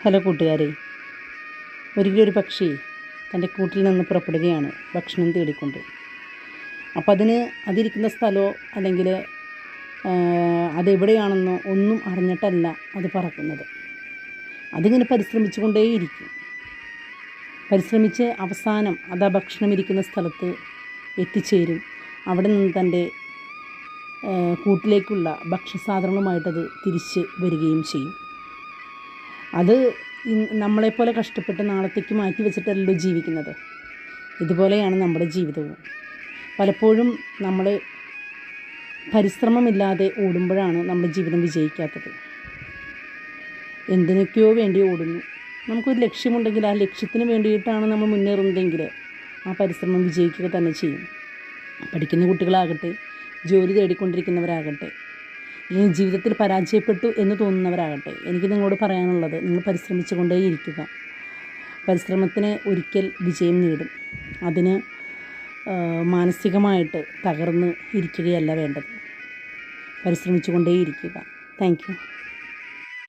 Hello കൂട്ടുകാരെ, ഒരിക്കലൊരു പക്ഷി തൻ്റെ കൂട്ടിൽ നിന്ന് പുറപ്പെടുകയാണ് ഭക്ഷണം തേടിക്കൊണ്ട്. അപ്പോൾ അതിരിക്കുന്ന സ്ഥലമോ അല്ലെങ്കിൽ അതെവിടെയാണെന്നോ ഒന്നും അറിഞ്ഞിട്ടല്ല അത് പറക്കുന്നത്. അതിങ്ങനെ പരിശ്രമിച്ചുകൊണ്ടേയിരിക്കും. പരിശ്രമിച്ച് അവസാനം അത് ആ ഭക്ഷണം ഇരിക്കുന്ന സ്ഥലത്ത് എത്തിച്ചേരും. അവിടെ നിന്ന് തൻ്റെ കൂട്ടിലേക്കുള്ള ഭക്ഷ്യസാധനങ്ങളുമായിട്ടത് തിരിച്ച് വരികയും ചെയ്യും. അത് നമ്മളെപ്പോലെ കഷ്ടപ്പെട്ട് നാളത്തേക്ക് മാറ്റി വെച്ചിട്ടല്ലോ ജീവിക്കുന്നത്. ഇതുപോലെയാണ് നമ്മുടെ ജീവിതവും. പലപ്പോഴും നമ്മൾ പരിശ്രമമില്ലാതെ ഓടുമ്പോഴാണ് നമ്മുടെ ജീവിതം വിജയിക്കാത്തത്. എന്തിനൊക്കെയോ വേണ്ടി ഓടുന്നു. നമുക്കൊരു ലക്ഷ്യമുണ്ടെങ്കിൽ ആ ലക്ഷ്യത്തിന് വേണ്ടിയിട്ടാണ് നമ്മൾ മുന്നേറുന്നതെങ്കിൽ ആ പരിശ്രമം വിജയിക്കുക തന്നെ ചെയ്യും. പഠിക്കുന്ന കുട്ടികളാകട്ടെ, ജോലി തേടിക്കൊണ്ടിരിക്കുന്നവരാകട്ടെ, അല്ലെങ്കിൽ ജീവിതത്തിൽ പരാജയപ്പെട്ടു എന്ന് തോന്നുന്നവരാകട്ടെ, എനിക്ക് നിങ്ങളോട് പറയാനുള്ളത്, നിങ്ങൾ പരിശ്രമിച്ചു കൊണ്ടേയിരിക്കുക. പരിശ്രമത്തിന് ഒരിക്കൽ വിജയം നേടും. അതിന് മാനസികമായിട്ട് തകർന്ന് ഇരിക്കുകയല്ല വേണ്ടത്. പരിശ്രമിച്ചു കൊണ്ടേയിരിക്കുക. Thank you.